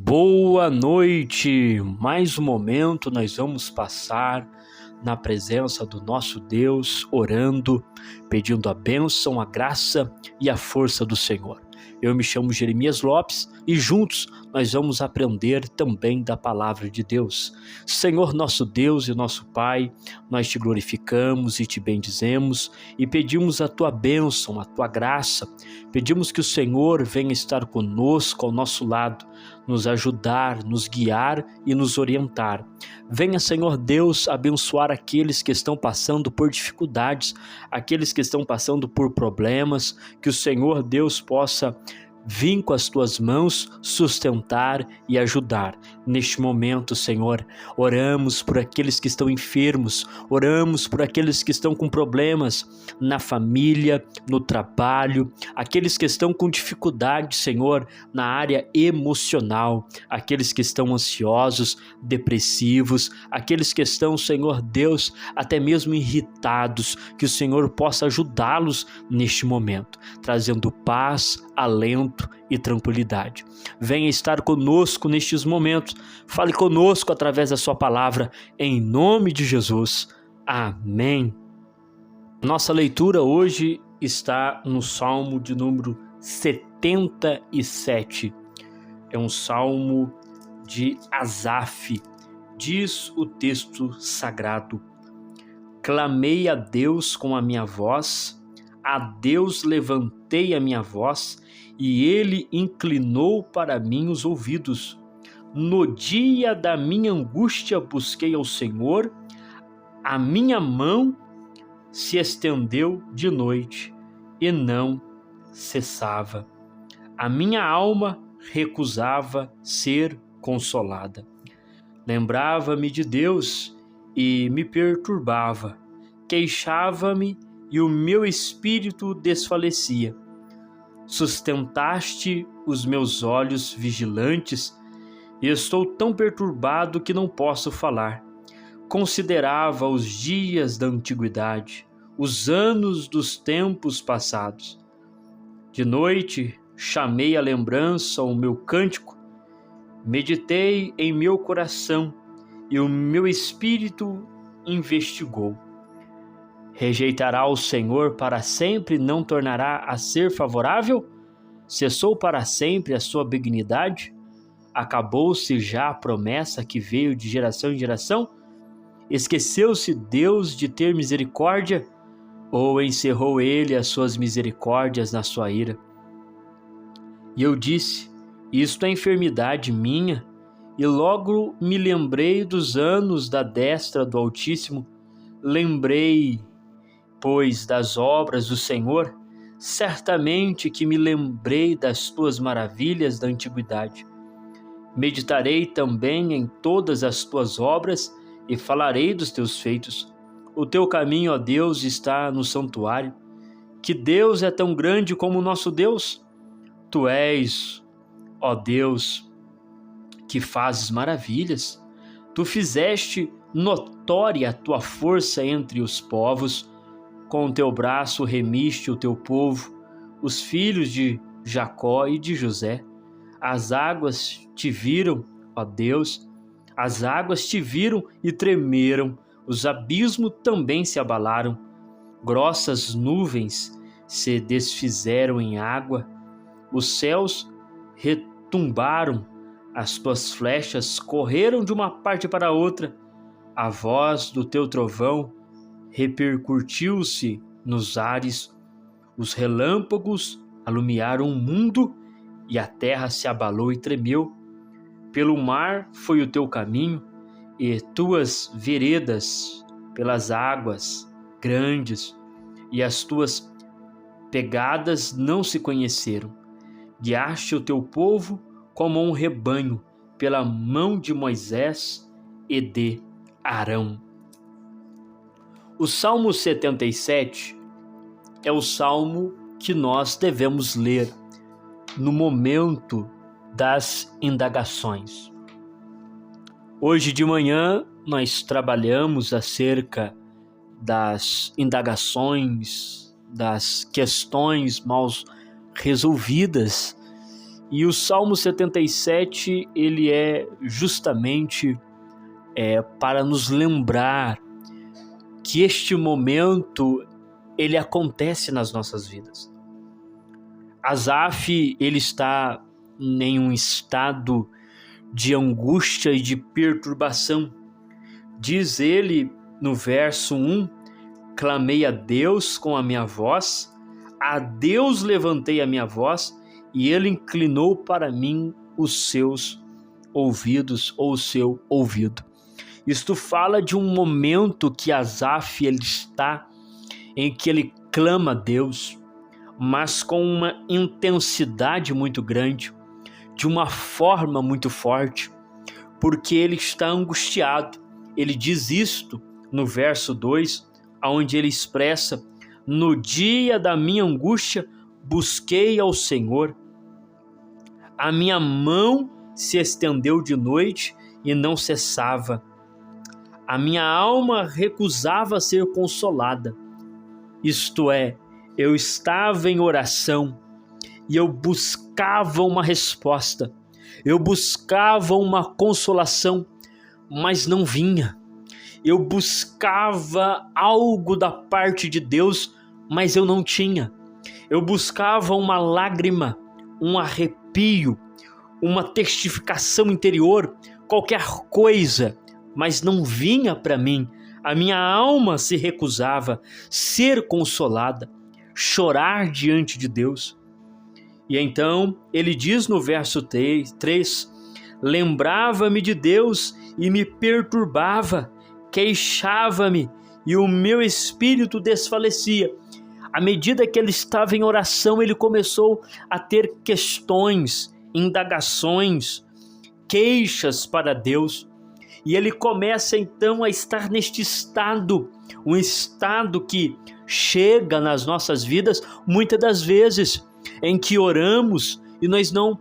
Boa noite! Mais um momento nós vamos passar na presença do nosso Deus, orando, pedindo a bênção, a graça e a força do Senhor. Eu me chamo Jeremias Lopes e juntos nós vamos aprender também da palavra de Deus. Senhor nosso Deus e nosso Pai, nós te glorificamos e te bendizemos e pedimos a tua bênção, a tua graça. Pedimos que o Senhor venha estar conosco, ao nosso lado, nos ajudar, nos guiar e nos orientar. Venha, Senhor Deus, abençoar aqueles que estão passando por dificuldades, aqueles que estão passando por problemas, que o Senhor Deus possa vir com as tuas mãos, sustentar e ajudar. Neste momento, Senhor, oramos por aqueles que estão enfermos, oramos por aqueles que estão com problemas na família, no trabalho, aqueles que estão com dificuldade, Senhor, na área emocional, aqueles que estão ansiosos, depressivos, aqueles que estão, Senhor Deus, até mesmo irritados, que o Senhor possa ajudá-los neste momento, trazendo paz, alento e tranquilidade. Venha estar conosco nestes momentos, fale conosco através da sua palavra, em nome de Jesus. Amém. Nossa leitura hoje está no Salmo de número 77. É um salmo de Asaf. Diz o texto sagrado: clamei a Deus com a minha voz, a Deus levantei a minha voz, e ele inclinou para mim os ouvidos. No dia da minha angústia busquei ao Senhor, a minha mão se estendeu de noite e não cessava. A minha alma recusava ser consolada. Lembrava-me de Deus e me perturbava. Queixava-me e o meu espírito desfalecia. Sustentaste os meus olhos vigilantes e estou tão perturbado que não posso falar. Considerava os dias da antiguidade, os anos dos tempos passados. De noite chamei à lembrança o meu cântico, meditei em meu coração e o meu espírito investigou. Rejeitará o Senhor para sempre, não tornará a ser favorável? Cessou para sempre a sua benignidade? Acabou-se já a promessa que veio de geração em geração? Esqueceu-se Deus de ter misericórdia? Ou encerrou ele as suas misericórdias na sua ira? E eu disse: isto é enfermidade minha, e logo me lembrei dos anos da destra do Altíssimo. Lembrei, pois, das obras do Senhor, certamente que me lembrei das tuas maravilhas da antiguidade. Meditarei também em todas as tuas obras e falarei dos teus feitos. O teu caminho, ó Deus, está no santuário. Que Deus é tão grande como o nosso Deus? Tu és, ó Deus, que fazes maravilhas. Tu fizeste notória a tua força entre os povos. Com o teu braço remiste o teu povo, os filhos de Jacó e de José. As águas te viram, ó Deus, as águas te viram e tremeram, os abismos também se abalaram. Grossas nuvens se desfizeram em água, os céus retumbaram, as tuas flechas correram de uma parte para outra. A voz do teu trovão repercutiu-se nos ares, os relâmpagos alumiaram o mundo e a terra se abalou e tremeu. Pelo mar foi o teu caminho e tuas veredas pelas águas grandes, e as tuas pegadas não se conheceram. Guiaste o teu povo como um rebanho pela mão de Moisés e de Arão. O Salmo 77 é o salmo que nós devemos ler no momento das indagações. Hoje de manhã nós trabalhamos acerca das indagações, das questões mal resolvidas, E o Salmo 77, ele é justamente para nos lembrar que este momento, ele acontece nas nossas vidas. Asaf, ele está em um estado de angústia e de perturbação. Diz ele no verso 1, clamei a Deus com a minha voz, a Deus levantei a minha voz, e ele inclinou para mim os seus ouvidos, ou o seu ouvido. Isto fala de um momento que Asaf ele está, em que ele clama a Deus, mas com uma intensidade muito grande, de uma forma muito forte, porque ele está angustiado. Ele diz isto no verso 2, onde ele expressa: no dia da minha angústia, busquei ao Senhor. A minha mão se estendeu de noite e não cessava. A minha alma recusava ser consolada. Isto é, eu estava em oração e eu buscava uma resposta. Eu buscava uma consolação, mas não vinha. Eu buscava algo da parte de Deus, mas eu não tinha. Eu buscava uma lágrima, um arrepio, uma testificação interior, qualquer coisa, mas não vinha para mim. A minha alma se recusava ser consolada, chorar diante de Deus. E então ele diz no verso 3, lembrava-me de Deus e me perturbava, queixava-me e o meu espírito desfalecia. À medida que ele estava em oração, ele começou a ter questões, indagações, queixas para Deus. E ele começa então a estar neste estado, um estado que chega nas nossas vidas muitas das vezes, em que oramos e nós não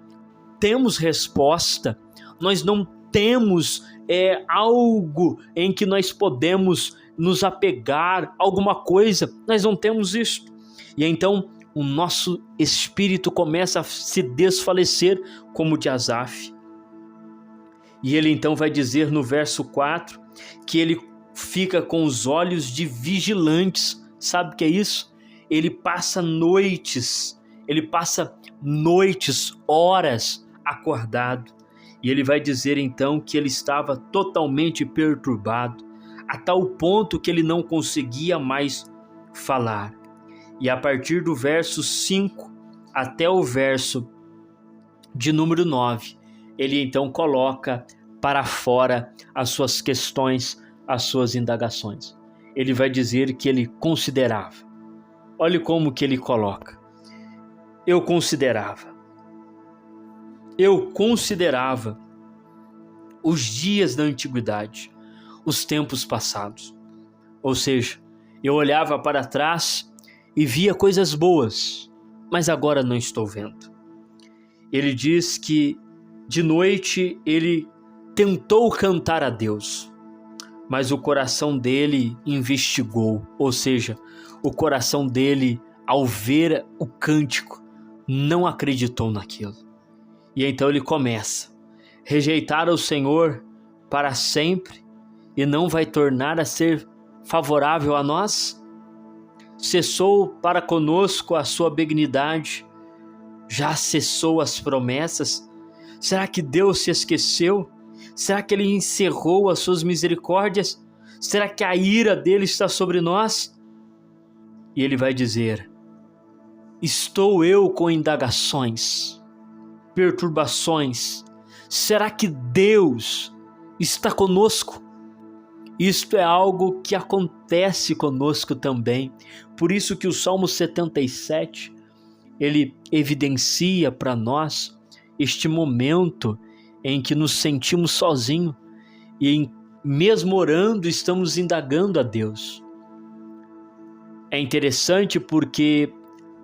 temos resposta, nós não temos algo em que nós podemos nos apegar, alguma coisa, nós não temos isso. E então o nosso espírito começa a se desfalecer como o de Asaf. E ele então vai dizer no verso 4 que ele fica com os olhos de vigilantes. Sabe o que é isso? Ele passa noites, horas acordado. E ele vai dizer então que ele estava totalmente perturbado, a tal ponto que ele não conseguia mais falar. E a partir do verso 5 até o verso de número 9, ele então coloca para fora as suas questões, as suas indagações. Ele vai dizer que ele considerava. Olhe como que ele coloca. Eu considerava os dias da antiguidade, os tempos passados. Ou seja, eu olhava para trás e via coisas boas, mas agora não estou vendo. Ele diz que de noite ele tentou cantar a Deus, mas o coração dele investigou, ou seja, o coração dele, ao ver o cântico, não acreditou naquilo. E então ele começa: rejeitar o Senhor para sempre e não vai tornar a ser favorável a nós? Cessou para conosco a sua benignidade? Já cessou as promessas? Será que Deus se esqueceu? Será que Ele encerrou as suas misericórdias? Será que a ira dele está sobre nós? E ele vai dizer: estou eu com indagações, perturbações. Será que Deus está conosco? Isto é algo que acontece conosco também. Por isso que o Salmo 77, ele evidencia para nós este momento em que nos sentimos sozinhos e mesmo orando estamos indagando a Deus. É interessante porque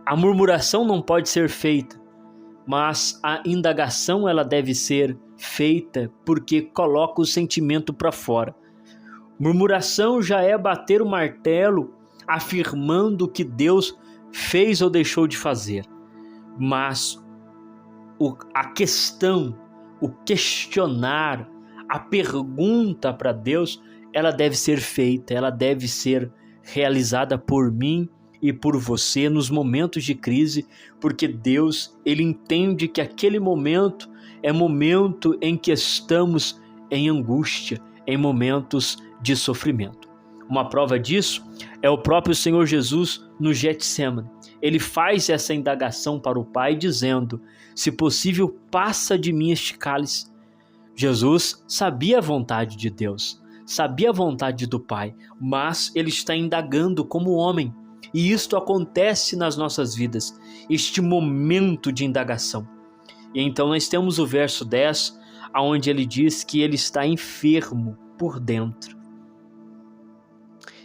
a murmuração não pode ser feita, mas a indagação ela deve ser feita porque coloca o sentimento para fora. Murmuração já é bater o martelo afirmando que Deus fez ou deixou de fazer, mas a questão, o questionar, a pergunta para Deus, ela deve ser feita, ela deve ser realizada por mim e por você nos momentos de crise, porque Deus, Ele entende que aquele momento é momento em que estamos em angústia, em momentos de sofrimento. Uma prova disso é o próprio Senhor Jesus no Getsêmani. Ele faz essa indagação para o Pai dizendo: se possível, passa de mim este cálice. Jesus sabia a vontade de Deus, sabia a vontade do Pai, mas ele está indagando como homem. E isto acontece nas nossas vidas, este momento de indagação. E então nós temos o verso 10, onde ele diz que ele está enfermo por dentro.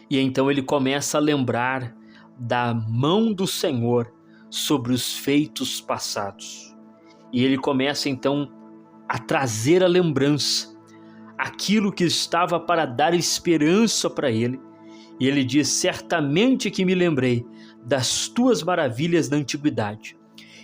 E então ele começa a lembrar da mão do Senhor sobre os feitos passados. E ele começa então a trazer a lembrança, aquilo que estava para dar esperança para ele. E ele diz: certamente que me lembrei das tuas maravilhas da antiguidade.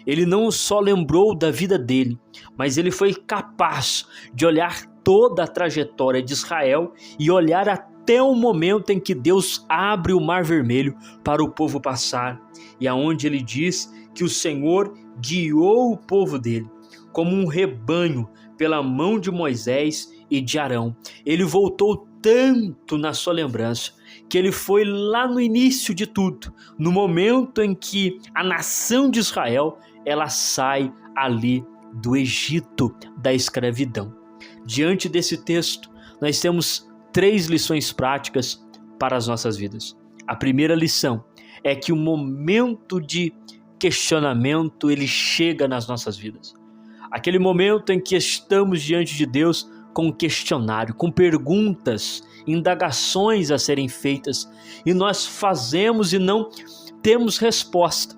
Ele não só lembrou da vida dele, mas ele foi capaz de olhar toda a trajetória de Israel e olhar até o momento em que Deus abre o Mar Vermelho para o povo passar, e aonde ele diz que o Senhor guiou o povo dele como um rebanho pela mão de Moisés e de Arão. Ele voltou tanto na sua lembrança que ele foi lá no início de tudo, no momento em que a nação de Israel ela sai ali do Egito, da escravidão. Diante desse texto, nós temos 3 lições práticas para as nossas vidas. A primeira lição é que o momento de questionamento ele chega nas nossas vidas. Aquele momento em que estamos diante de Deus com um questionário, com perguntas, indagações a serem feitas, e nós fazemos e não temos resposta.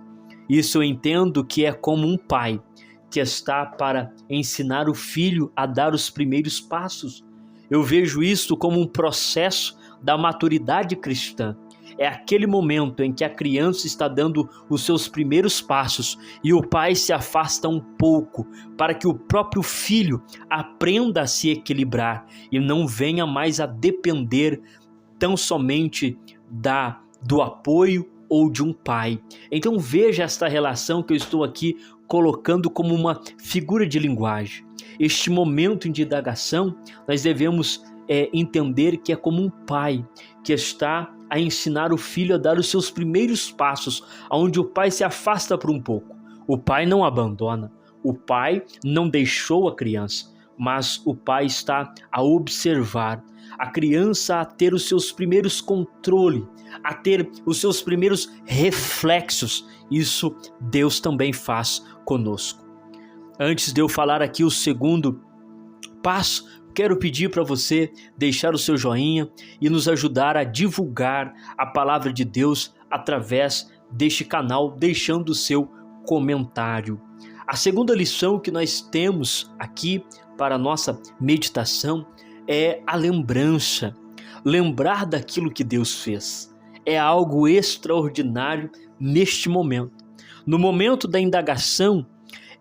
Isso eu entendo que é como um pai que está para ensinar o filho a dar os primeiros passos. Eu vejo isso como um processo da maturidade cristã. É aquele momento em que a criança está dando os seus primeiros passos e o pai se afasta um pouco para que o próprio filho aprenda a se equilibrar e não venha mais a depender tão somente do apoio ou de um pai. Então veja esta relação que eu estou aqui colocando como uma figura de linguagem. Este momento de indagação nós devemos entender que é como um pai que está a ensinar o filho a dar os seus primeiros passos, onde o pai se afasta por um pouco. O pai não abandona, o pai não deixou a criança, mas o pai está a observar a criança a ter os seus primeiros controles, a ter os seus primeiros reflexos. Isso Deus também faz conosco. Antes de eu falar aqui o segundo passo, quero pedir para você deixar o seu joinha e nos ajudar a divulgar a palavra de Deus através deste canal, deixando o seu comentário. A segunda lição que nós temos aqui para a nossa meditação é a lembrança. Lembrar daquilo que Deus fez é algo extraordinário neste momento. No momento da indagação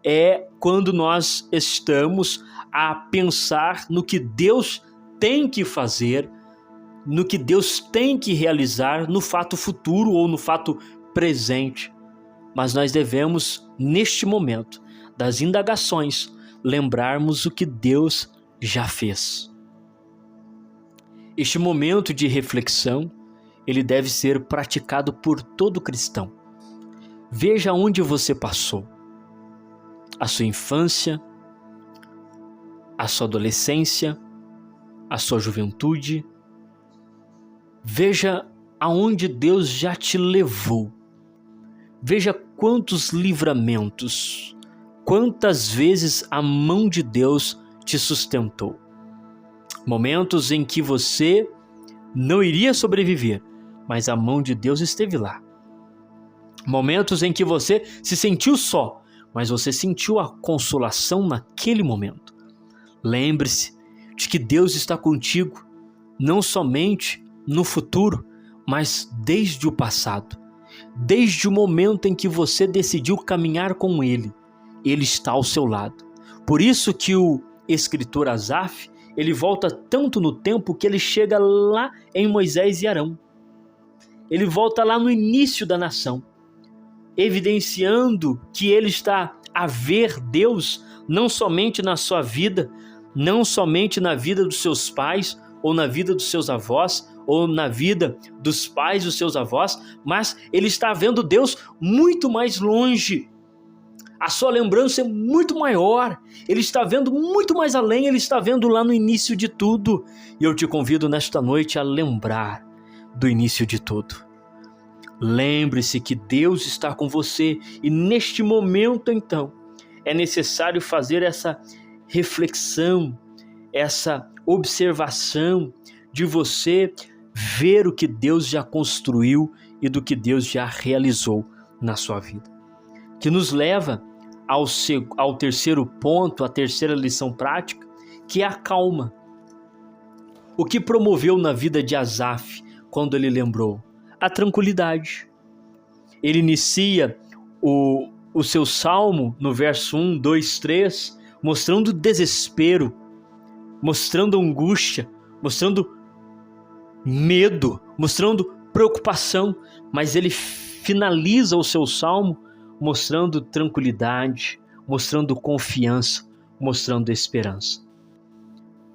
é quando nós estamos a pensar no que Deus tem que fazer, no que Deus tem que realizar no fato futuro ou no fato presente. Mas nós devemos, neste momento das indagações, lembrarmos o que Deus já fez. Este momento de reflexão, ele deve ser praticado por todo cristão. Veja onde você passou. A sua infância, a sua adolescência, a sua juventude. Veja aonde Deus já te levou. Veja quantos livramentos, quantas vezes a mão de Deus te sustentou. Momentos em que você não iria sobreviver, mas a mão de Deus esteve lá. Momentos em que você se sentiu só, mas você sentiu a consolação naquele momento. Lembre-se de que Deus está contigo, não somente no futuro, mas desde o passado. Desde o momento em que você decidiu caminhar com Ele, Ele está ao seu lado. Por isso que o escritor Asaf, ele volta tanto no tempo que ele chega lá em Moisés e Arão. Ele volta lá no início da nação, evidenciando que ele está a ver Deus não somente na sua vida, não somente na vida dos seus pais, ou na vida dos seus avós, ou na vida dos pais dos seus avós, mas ele está vendo Deus muito mais longe. A sua lembrança é muito maior, ele está vendo muito mais além, ele está vendo lá no início de tudo. E eu te convido nesta noite a lembrar do início de tudo. Lembre-se que Deus está com você e neste momento então é necessário fazer essa reflexão, essa observação de você ver o que Deus já construiu e do que Deus já realizou na sua vida. Que nos leva ao terceiro ponto, a terceira lição prática, que é a calma. O que promoveu na vida de Asaf quando ele lembrou? A tranquilidade. Ele inicia o seu salmo no verso 1, 2, 3, mostrando desespero, mostrando angústia, mostrando medo, mostrando preocupação, mas ele finaliza o seu salmo mostrando tranquilidade, mostrando confiança, mostrando esperança.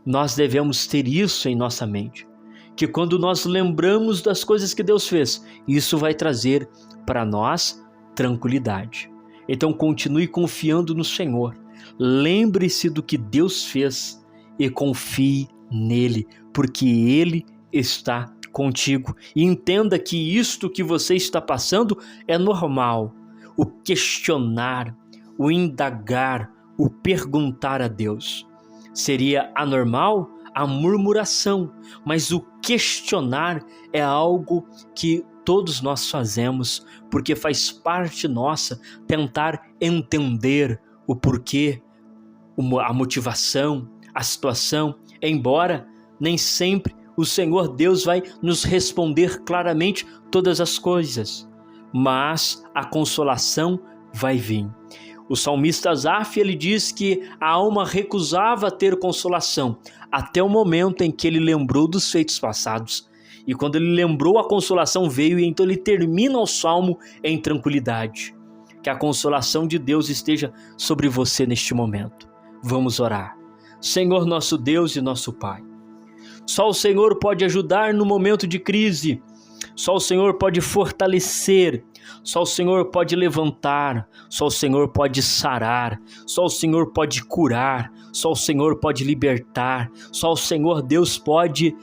Nós devemos ter isso em nossa mente, que quando nós lembramos das coisas que Deus fez, isso vai trazer para nós tranquilidade. Então continue confiando no Senhor, lembre-se do que Deus fez e confie nele, porque Ele está contigo. E entenda que isto que você está passando é normal. O questionar, o indagar, o perguntar a Deus. Seria anormal a murmuração, mas o questionar é algo que todos nós fazemos, porque faz parte nossa tentar entender o porquê, a motivação, a situação, embora nem sempre o Senhor Deus vai nos responder claramente todas as coisas, mas a consolação vai vir. O salmista Asaf, ele diz que a alma recusava ter consolação, até o momento em que ele lembrou dos feitos passados. E quando ele lembrou, a consolação veio, e então ele termina o salmo em tranquilidade. Que a consolação de Deus esteja sobre você neste momento. Vamos orar. Senhor nosso Deus e nosso Pai, só o Senhor pode ajudar no momento de crise, só o Senhor pode fortalecer, só o Senhor pode levantar, só o Senhor pode sarar, só o Senhor pode curar, só o Senhor pode libertar, só o Senhor Deus pode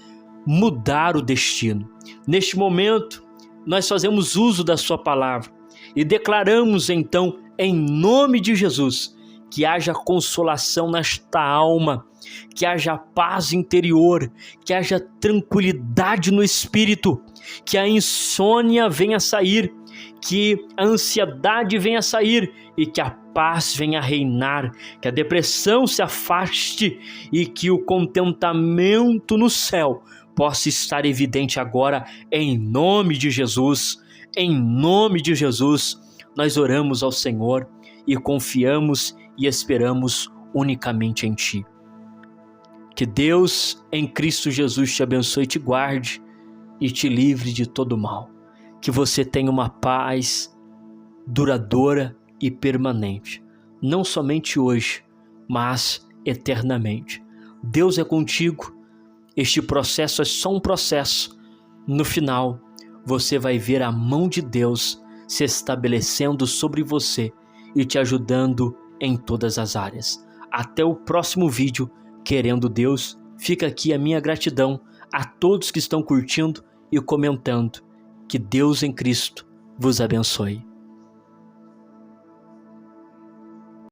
mudar o destino. Neste momento, nós fazemos uso da sua palavra e declaramos então, em nome de Jesus, que haja consolação nesta alma, que haja paz interior, que haja tranquilidade no espírito, que a insônia venha a sair, que a ansiedade venha a sair e que a paz venha a reinar, que a depressão se afaste e que o contentamento no céu possa estar evidente agora, em nome de Jesus. Em nome de Jesus, nós oramos ao Senhor e confiamos e esperamos unicamente em Ti. Que Deus em Cristo Jesus te abençoe e te guarde e te livre de todo mal. Que você tenha uma paz duradoura e permanente, não somente hoje, mas eternamente. Deus é contigo. Este processo é só um processo. No final, você vai ver a mão de Deus se estabelecendo sobre você e te ajudando em todas as áreas. Até o próximo vídeo, querendo Deus. Fica aqui a minha gratidão a todos que estão curtindo e comentando. Que Deus em Cristo vos abençoe.